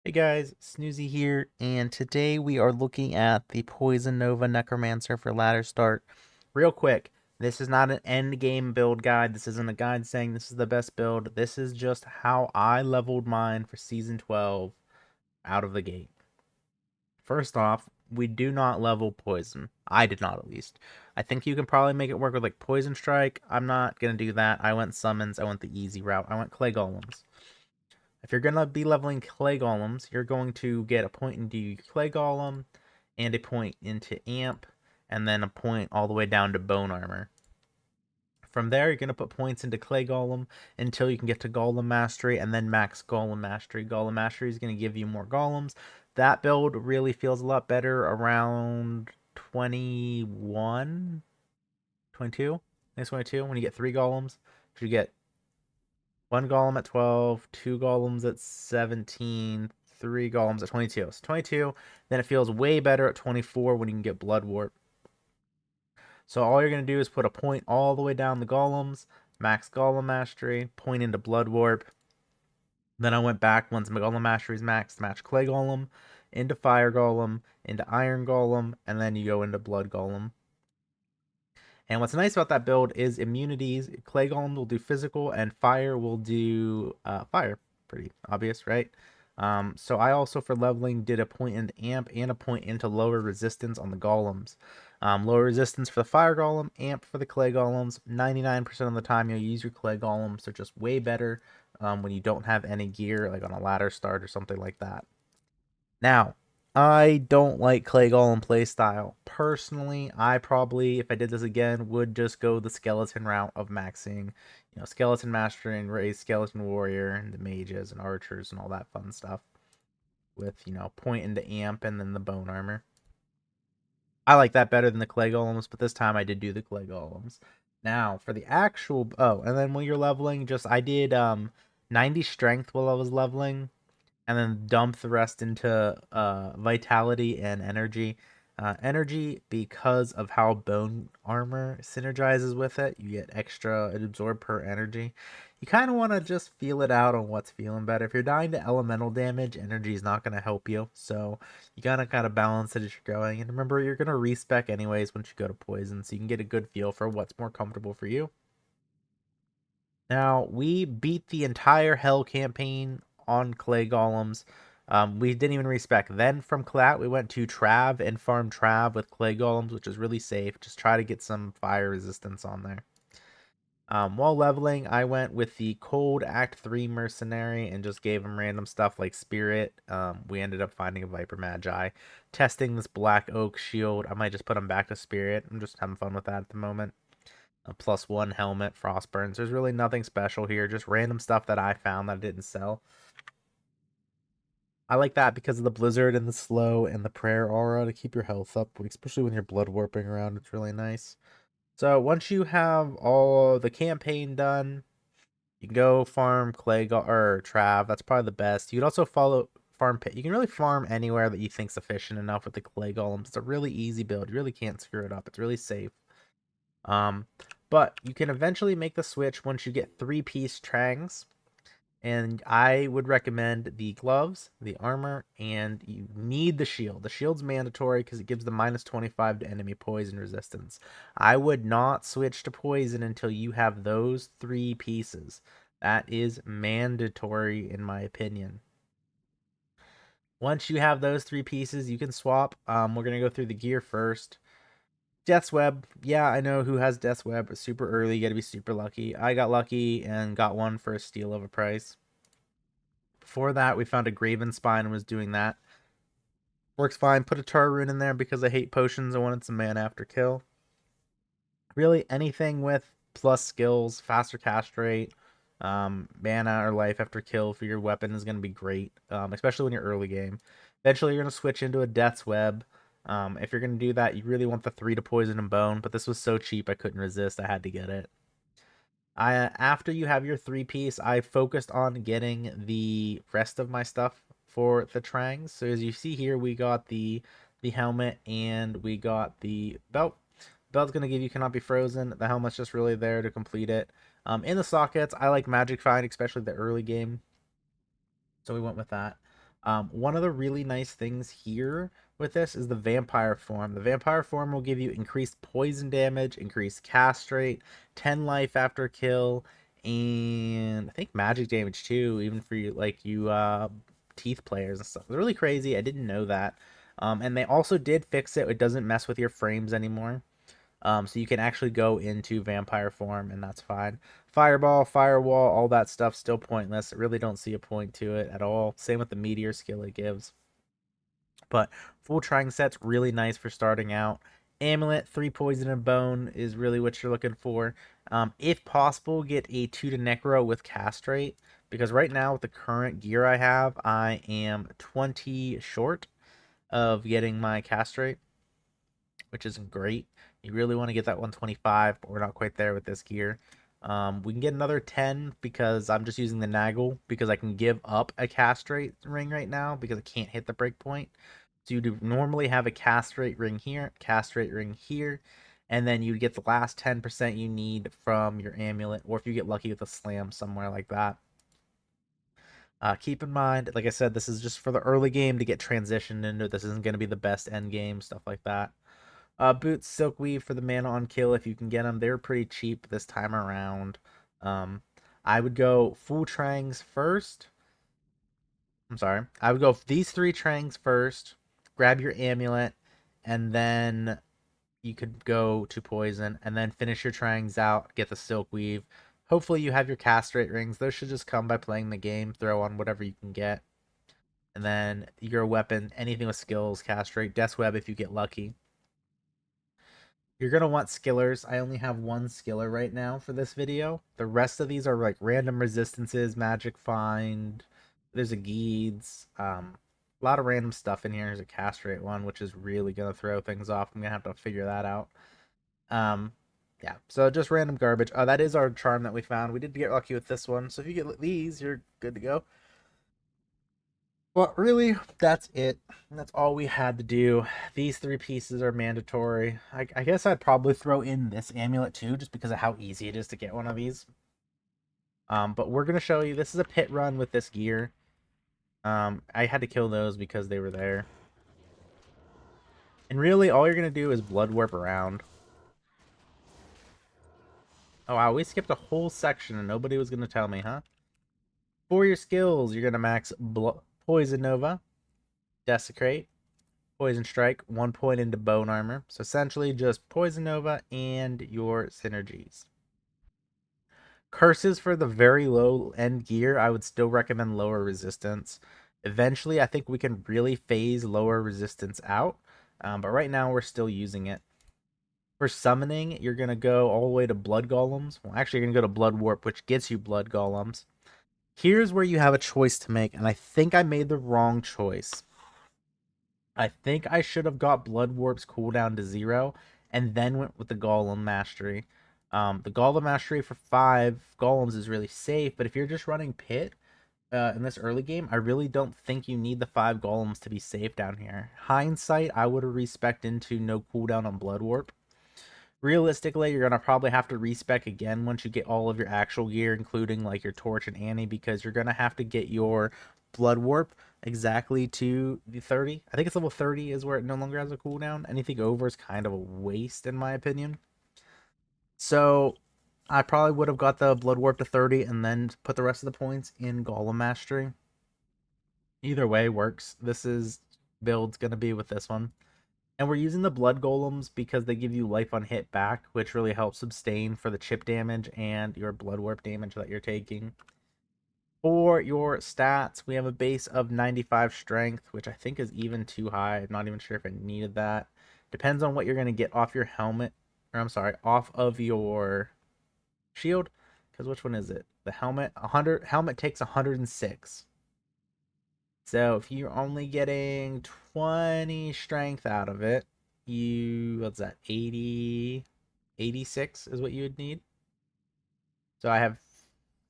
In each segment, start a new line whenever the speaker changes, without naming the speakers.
Hey guys, Snoozy here, and today we are looking at the Poison Nova Necromancer for ladder start. Real quick, this is not an end game build guide. This isn't a guide saying this is the best build. This is just how I leveled mine for Season 12 out of the gate. First off, we do not level Poison. I did not, at least. I think you can probably make it work with like Poison Strike. I'm not going to do that. I went Summons. I went the easy route. I went Clay Golems. If you're going to be leveling Clay Golems, you're going to get a point into Clay Golem and a point into Amp, and then a point all the way down to Bone Armor. From there, you're going to put points into Clay Golem until you can get to Golem Mastery, and then max Golem Mastery. Golem Mastery is going to give you more Golems. That build really feels a lot better around 21, 22. Nice 22 when you get 3 Golems. You get one golem at 12, two golems at 17, three golems at 22. So 22, then it feels way better at 24 when you can get Blood Warp. So all you're going to do is put a point all the way down the golems, max Golem Mastery, point into Blood Warp. Then I went back once my Golem Mastery is maxed, match Clay Golem, into Fire Golem, into Iron Golem, and then you go into Blood Golem. And what's nice about that build is immunities. Clay Golem will do physical, and Fire will do fire. Pretty obvious, right? So I also, for leveling, did a point into Amp and a point into lower resistance on the Golems. Lower resistance for the Fire Golem, Amp for the Clay Golems. 99% of the time you'll use your Clay Golems. They're just way better when you don't have any gear, like on a ladder start or something like that. Now, I don't like Clay Golem playstyle. Personally, I probably, if I did this again, would just go the skeleton route of maxing, skeleton mastering, raise skeleton warrior, and the mages and archers and all that fun stuff. With, point into amp and then the bone armor. I like that better than the clay golems, but this time I did do the clay golems. Now, for the actual, and then when you're leveling, I did 90 strength while I was leveling, and then dump the rest into vitality and energy. Energy, because of how bone armor synergizes with it, you get extra absorb per energy. You kind of want to just feel it out on what's feeling better. If you're dying to elemental damage, energy is not going to help you, so you gotta kind of balance it as you're going. And remember, you're gonna respec anyways once you go to poison, so you can get a good feel for what's more comfortable for you. Now, we beat the entire Hell campaign on Clay Golems. We didn't even respec. Then from Clat, we went to Trav and farmed Trav with Clay Golems, which is really safe. Just try to get some fire resistance on there. While leveling, I went with the Cold Act 3 Mercenary and just gave him random stuff like Spirit. We ended up finding a Viper Magi. Testing this Black Oak Shield. I might just put him back to Spirit. I'm just having fun with that at the moment. A +1 helmet, Frostburns. There's really nothing special here, just random stuff that I found that I didn't sell. I like that because of the blizzard and the slow and the prayer aura to keep your health up, especially when you're blood warping around. It's really nice. So once you have all the campaign done, you can go farm or Trav. That's probably the best. You can also farm pit. You can really farm anywhere that you think's efficient enough with the clay golems. It's a really easy build. You really can't screw it up. It's really safe. But you can eventually make the switch once you get 3-piece trangs. And I would recommend the gloves, the armor, and you need the shield. The shield's mandatory because it gives the -25 to enemy poison resistance. I would not switch to poison until you have those 3 pieces. That is mandatory in my opinion. Once you have those 3 pieces, you can swap. We're going to go through the gear first. Death's Web. Yeah, I know who has Death's Web. It's super early. You got to be super lucky. I got lucky and got one for a steal of a price. Before that, we found a Graven Spine and was doing that. Works fine. Put a Tar Rune in there because I hate potions. I wanted some mana after kill. Really, anything with plus skills, faster cast rate, mana or life after kill for your weapon is going to be great, especially when you're early game. Eventually, you're going to switch into a Death's Web. If you're going to do that, you really want the 3 to poison and bone, but this was so cheap I couldn't resist. I had to get it. After you have your 3-piece, I focused on getting the rest of my stuff for the trangs. So as you see here, we got the helmet and we got the belt. Belt's gonna give you cannot be frozen. The helmet's just really there to complete it. In the sockets, I like Magic Find, especially the early game. So we went with that. One of the really nice things here with this is the vampire form. The vampire form will give you increased poison damage, increased cast rate, 10 life after kill, and I think magic damage too, even for you teeth players and stuff. It's really crazy. I didn't know that. And they also did fix it. It doesn't mess with your frames anymore. So you can actually go into vampire form, and that's fine. Fireball, firewall, all that stuff still pointless. I really don't see a point to it at all. Same with the meteor skill it gives. But full trying set's really nice for starting out. Amulet, 3 poison and bone is really what you're looking for. If possible, get a 2 to necro with cast rate, because right now with the current gear I have, I am 20 short of getting my cast rate, which isn't great. You really want to get that 125, but we're not quite there with this gear. We can get another 10 because I'm just using the Naggle because I can give up a cast rate ring right now because I can't hit the breakpoint. So you do normally have a cast rate ring here, cast rate ring here, and then you get the last 10% you need from your amulet, or if you get lucky with a slam somewhere like that. Keep in mind, like I said, this is just for the early game to get transitioned into. This isn't going to be the best end game, stuff like that. Boots, Silkweave for the mana on kill if you can get them. They're pretty cheap this time around. Um, I would go full Trangs first. I'm sorry. I would go these 3 Trangs first. Grab your amulet, and then you could go to poison, and then finish your Trangs out. Get the Silkweave. Hopefully you have your cast rate rings. Those should just come by playing the game. Throw on whatever you can get, and then your weapon, anything with skills, cast rate, Death's Web if you get lucky. You're going to want skillers. I only have 1 skiller right now for this video. The rest of these are like random resistances, magic find. There's a Geeds. A lot of random stuff in here. There's a castrate one, which is really going to throw things off. I'm going to have to figure that out. Yeah, so just random garbage. That is our charm that we found. We did get lucky with this one. So if you get these, you're good to go. Well, really, that's it. That's all we had to do. These 3 pieces are mandatory. I guess I'd probably throw in this amulet too, just because of how easy it is to get one of these. But we're gonna show you. This is a pit run with this gear. I had to kill those because they were there. And really, all you're gonna do is blood warp around. Oh wow, we skipped a whole section and nobody was gonna tell me, huh? For your skills, you're gonna max Poison Nova, Desecrate, Poison Strike, 1 point into Bone Armor. So essentially just Poison Nova and your synergies. Curses for the very low end gear, I would still recommend lower resistance. Eventually, I think we can really phase lower resistance out, but right now we're still using it. For summoning, you're going to go all the way to Blood Golems. Well, actually, you're going to go to Blood Warp, which gets you Blood Golems. Here's where you have a choice to make, and I think I made the wrong choice. I think I should have got Blood Warp's cooldown to 0 and then went with the Golem Mastery. The Golem Mastery for 5 Golems is really safe, but if you're just running Pit in this early game, I really don't think you need the 5 Golems to be safe down here. Hindsight, I would have respec'd into no cooldown on Blood Warp. Realistically, you're gonna probably have to respec again once you get all of your actual gear, including like your torch and Annie, because you're gonna have to get your blood warp exactly to the 30. I think it's level 30 is where it no longer has a cooldown. Anything over is kind of a waste in my opinion. So I probably would have got the blood warp to 30 and then put the rest of the points in Golem Mastery. Either way works. This is build's gonna be with this one. And we're using the blood golems because they give you life on hit back, which really helps sustain for the chip damage and your blood warp damage that you're taking. For your stats, we have a base of 95 strength, which I think is even too high. I'm not even sure if I needed that. Depends on what you're going to get off your helmet, or I'm sorry, off of your shield. Because which one is it? The helmet, 100. Helmet takes 106. So if you're only getting 20 strength out of it, what's that, 80, 86 is what you would need. So I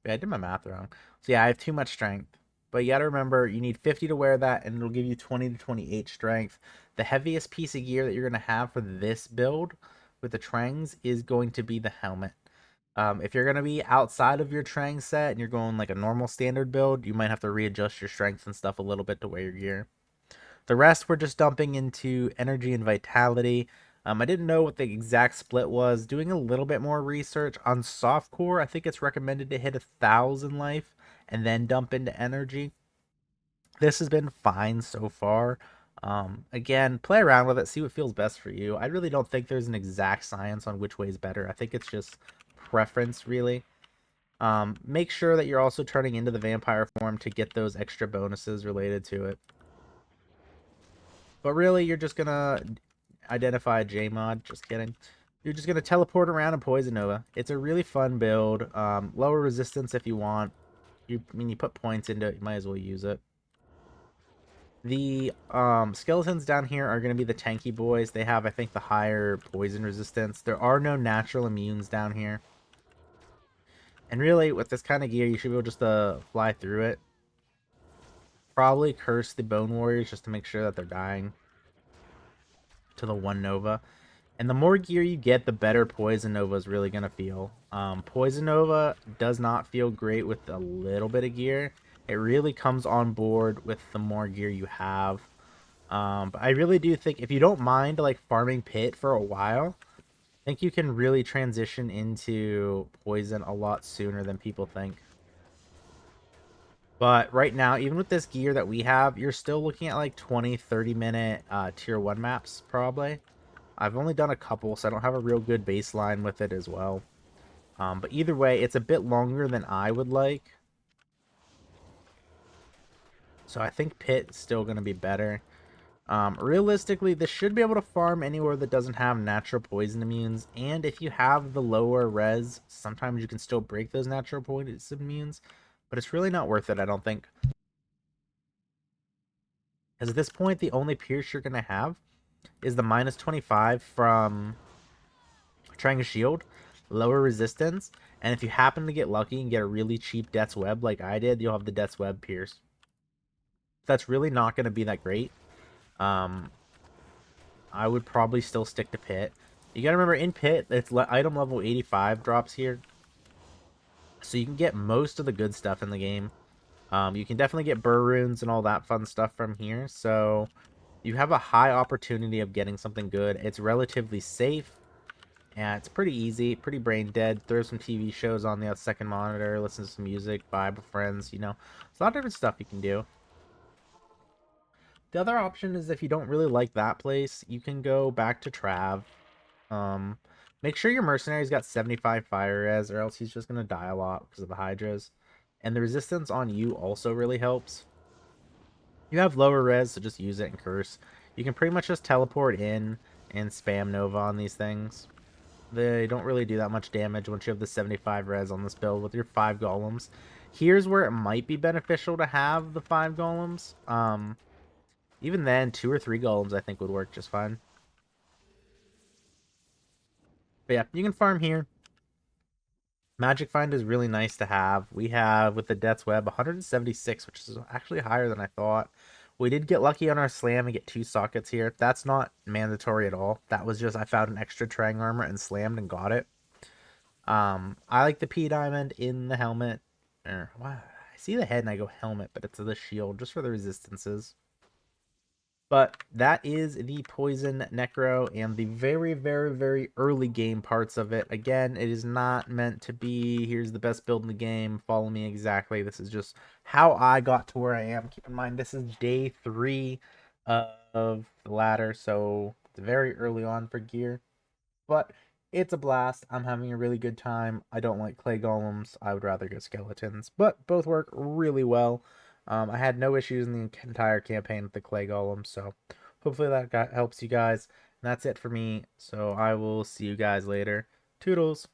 did my math wrong. So yeah, I have too much strength. But you gotta remember, you need 50 to wear that, and it'll give you 20 to 28 strength. The heaviest piece of gear that you're gonna have for this build with the Trangs is going to be the helmet. If you're gonna be outside of your Trang set and you're going like a normal standard build, you might have to readjust your strength and stuff a little bit to wear your gear. The rest we're just dumping into energy and vitality. I didn't know what the exact split was. Doing a little bit more research on softcore, I think it's recommended to hit 1,000 life and then dump into energy. This has been fine so far. Again, play around with it, see what feels best for you. I really don't think there's an exact science on which way is better. I think it's just preference, really. Make sure that you're also turning into the vampire form to get those extra bonuses related to it. But really, you're just gonna identify a J-mod. Just kidding. You're just gonna teleport around and poison Nova. It's a really fun build. Lower resistance if you want. You put points into it, you might as well use it. The skeletons down here are going to be the tanky boys. They have, I think, the higher poison resistance. There are no natural immunes down here. And really, with this kind of gear, you should be able just to fly through it. Probably curse the Bone Warriors just to make sure that they're dying to the one Nova. And the more gear you get, the better Poison Nova is really going to feel. Poison Nova does not feel great with a little bit of gear. It really comes on board with the more gear you have. But I really do think if you don't mind like farming pit for a while, I think you can really transition into poison a lot sooner than people think. But right now, even with this gear that we have, you're still looking at like 20-30 minute tier 1 maps probably. I've only done a couple, so I don't have a real good baseline with it as well. But either way, it's a bit longer than I would like. So I think pit is still going to be better. Realistically, this should be able to farm anywhere that doesn't have natural poison immunes. And if you have the lower res, sometimes you can still break those natural poison immunes. But it's really not worth it, I don't think. Because at this point, the only pierce you're going to have is the minus 25 from trying a shield, lower resistance. And if you happen to get lucky and get a really cheap Death's Web like I did, you'll have the Death's Web pierce. That's really not going to be that great. I would probably still stick to pit. You gotta remember, in pit, it's item level 85 drops here. So you can get most of the good stuff in the game. You can definitely get burr runes and all that fun stuff from here. So you have a high opportunity of getting something good. It's relatively safe. And it's pretty easy, pretty brain dead. Throw some TV shows on the second monitor, listen to some music, vibe with friends, you know. There's a lot of different stuff you can do. The other option is if you don't really like that place, you can go back to Trav. Make sure your mercenary's got 75 fire res, or else he's just gonna die a lot because of the hydras. And the resistance on you also really helps. You have lower res, so just use it and curse. You can pretty much just teleport in and spam Nova on these things. They don't really do that much damage once you have the 75 res on this build with your 5 golems. Here's where it might be beneficial to have the 5 golems. Even then, 2 or 3 golems I think would work just fine. But yeah, you can farm here. Magic Find is really nice to have. We have, with the Death's Web, 176, which is actually higher than I thought. We did get lucky on our slam and get 2 sockets here. That's not mandatory at all. That was just I found an extra Trang armor and slammed and got it. I like the P diamond in the helmet. Wow, I see the head and I go helmet, but it's the shield just for the resistances. But that is the Poison Necro and the very, very, very early game parts of it. Again, it is not meant to be, here's the best build in the game, follow me exactly. This is just how I got to where I am. Keep in mind, this is day 3 of the ladder, so it's very early on for gear. But it's a blast. I'm having a really good time. I don't like clay golems. I would rather go skeletons, but both work really well. I had no issues in the entire campaign with the clay golems, so hopefully that helps you guys. And that's it for me. So I will see you guys later. Toodles.